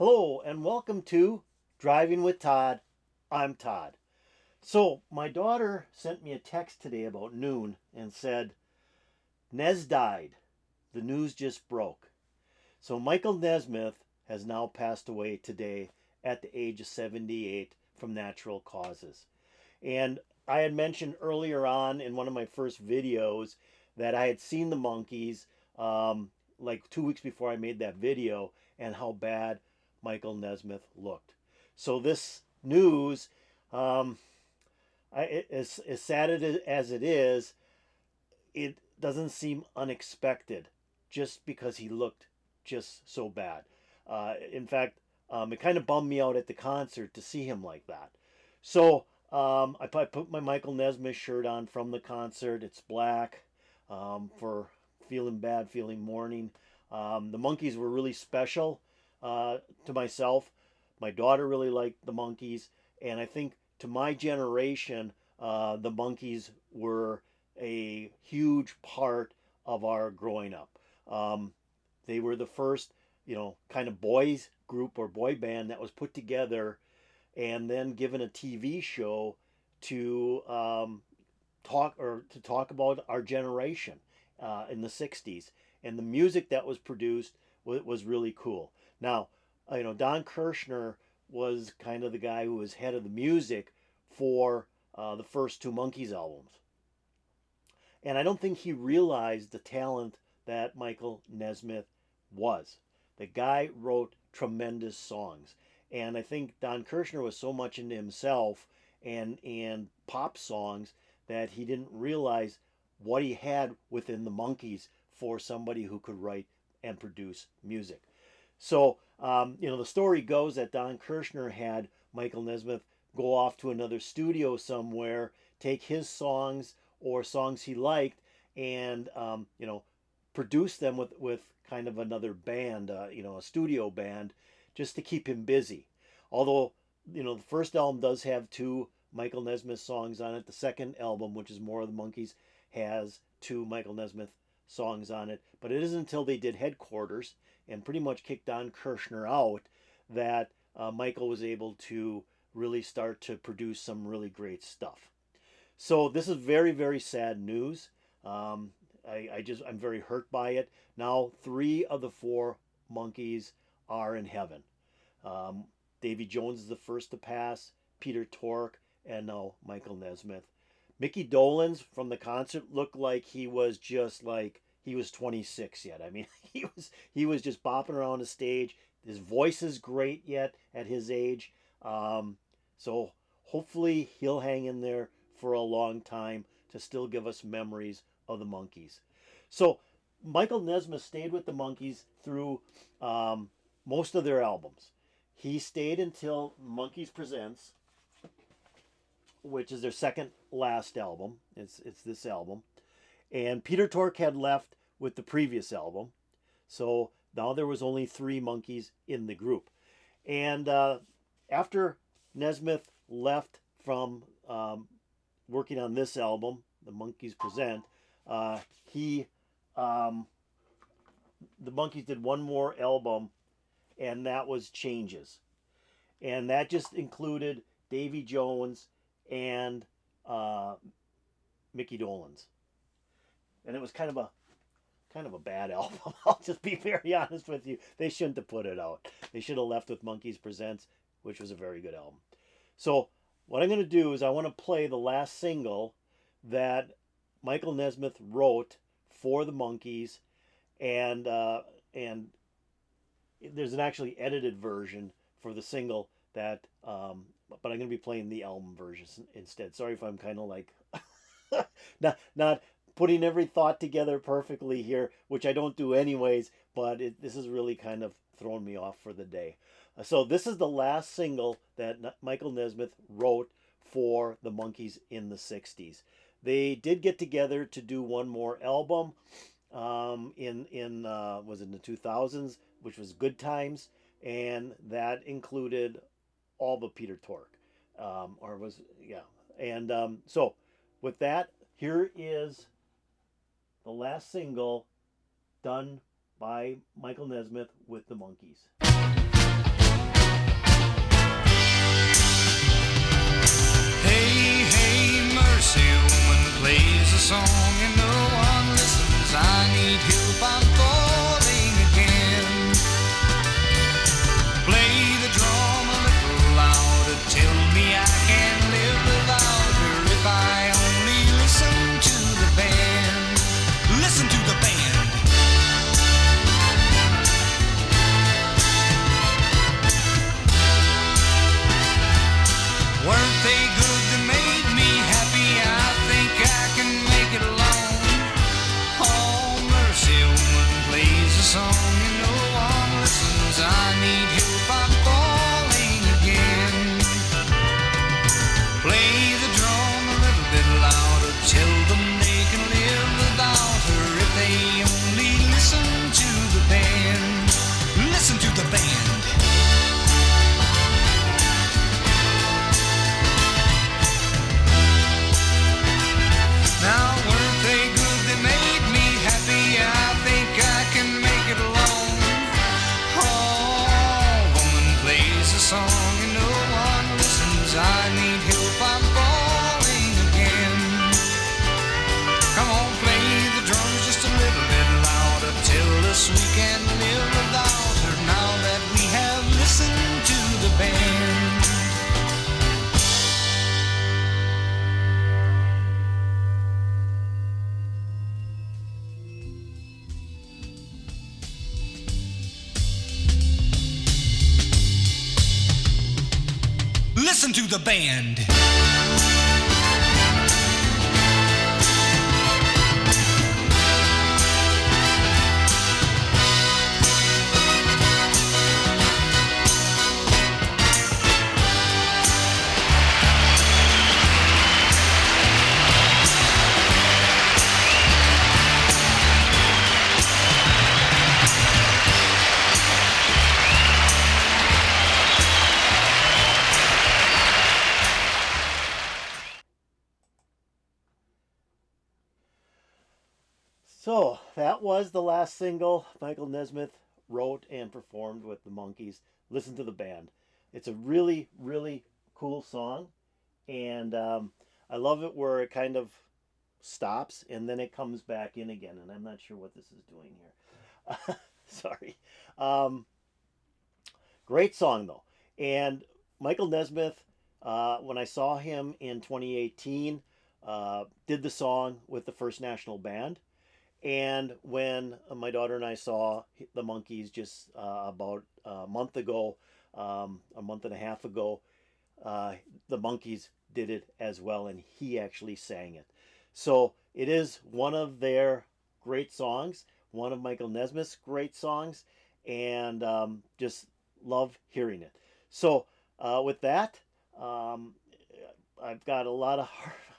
Hello and welcome to Driving with Todd. I'm Todd. So, my daughter sent me a text today about noon and said, Nez died. The news just broke. So, Michael Nesmith has now passed away today at the age of 78 from natural causes. And I had mentioned earlier on in one of my first videos that I had seen the Monkees like 2 weeks before I made that video and how bad Michael Nesmith looked. So this news, um, as sad as it is, it doesn't seem unexpected just because he looked just so bad. In fact, it kind of bummed me out at the concert to see him like that. So I put my Michael Nesmith shirt on from the concert. It's black for feeling bad, feeling mourning. The Monkees were really special to myself. My daughter really liked the Monkees, and I think to my generation, the Monkees were a huge part of our growing up. They were the first, kind of boys group or boy band that was put together and then given a TV show to talk about our generation in the '60s, and the music that was produced was really cool. Now, Don Kirshner was kind of the guy who was head of the music for the first two Monkees albums. And I don't think he realized the talent that Michael Nesmith was. The guy wrote tremendous songs. And I think Don Kirshner was so much into himself and pop songs that he didn't realize what he had within the Monkees for somebody who could write and produce music. So, the story goes that Don Kirshner had Michael Nesmith go off to another studio somewhere, take his songs or songs he liked, and produce them with kind of another band, a studio band, just to keep him busy. Although, the first album does have two Michael Nesmith songs on it. The second album, which is more of the Monkees, has two Michael Nesmith songs on it. But it isn't until they did Headquarters and pretty much kicked Don Kirshner out that Michael was able to really start to produce some really great stuff. So this is very, very sad news. I'm very hurt by it. Now, three of the four Monkees are in heaven. Davy Jones is the first to pass, Peter Tork, and now Michael Nesmith. Mickey Dolenz from the concert looked like he was just like he was 26 yet. I mean, he was just bopping around the stage. His voice is great yet at his age. So hopefully he'll hang in there for a long time to still give us memories of the Monkees. So Michael Nesmith stayed with the Monkees through most of their albums. He stayed until Monkees Presents, which is their second last album. It's this album. And Peter Tork had left with the previous album. So now there was only three Monkees in the group. And after Nesmith left from working on this album, the Monkees Present, he the Monkees did one more album, and that was Changes, and that just included Davy Jones and Mickey Dolenz, and it was kind of a bad album. I'll just be very honest with you. They shouldn't have put it out. They should have left with Monkees Presents, which was a very good album. So what I'm going to do is I want to play the last single that Michael Nesmith wrote for the Monkees, and there's an actually edited version for the single that, but I'm going to be playing the album version instead. Sorry if I'm kind of like not putting every thought together perfectly here, which I don't do anyways, but this is really kind of thrown me off for the day. So this is the last single that Michael Nesmith wrote for the Monkees in the '60s. They did get together to do one more album in was in the 2000s, which was Good Times, and that included all but Peter Tork, or was yeah. And so with that, here is the last single done by Michael Nesmith with the Monkees. plays a song and no one listens. I need help, I'm falling again. Play the drum a little louder, tell me I can live without her if I only listen to the band. Listen to the band. Weren't they good? They made me happy. I think I can make it alone. Oh, mercy, woman plays a song and no one listens. I need help, I'm falling again. Play the drum a little bit louder, tell them they can live without her if they only listen to the band. Listen to the band. Now weren't they good? They made me happy. I think I can make it alone. Oh, woman plays a song and no one listens. I need help, I'm falling again. Come on, play the drums just a little bit louder. Tell us we can live without her now that we have listened to the band. Listen to the band. So that was the last single Michael Nesmith wrote and performed with the Monkees. Listen to the band. It's a really, really cool song, and I love it where it kind of stops and then it comes back in again. And I'm not sure what this is doing here. Sorry. Great song though. And Michael Nesmith, when I saw him in 2018, did the song with the First National Band. And when my daughter and I saw the Monkees just about a month ago, a month and a half ago, the Monkees did it as well, and he actually sang it. So it is one of their great songs, one of Michael Nesmith's great songs, and just love hearing it. So with that, I've got a lot of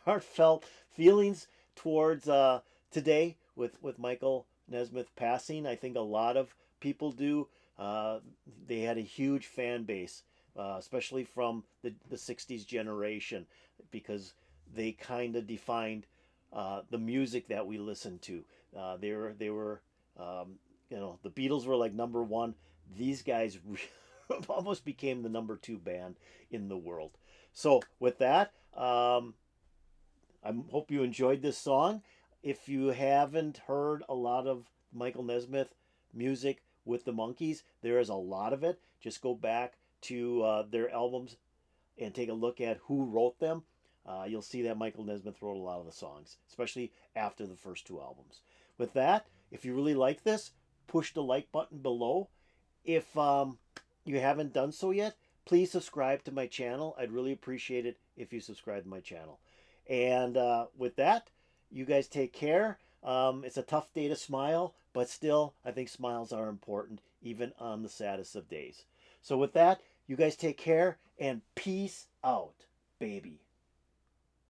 heartfelt feelings towards today with Michael Nesmith passing. I think a lot of people do. They had a huge fan base, especially from the 60s generation, because they kind of defined the music that we listened to. They were the Beatles were like number one. These guys almost became the number two band in the world. So with that, I hope you enjoyed this song. If you haven't heard a lot of Michael Nesmith music with the Monkees, there is a lot of it. Just go back to their albums and take a look at who wrote them. You'll see that Michael Nesmith wrote a lot of the songs, especially after the first two albums. With that, if you really like this, push the like button below. If you haven't done so yet, please subscribe to my channel. I'd really appreciate it if you subscribe to my channel. And with that, you guys take care. It's a tough day to smile, but still, I think smiles are important, even on the saddest of days. So with that, you guys take care, and peace out, baby.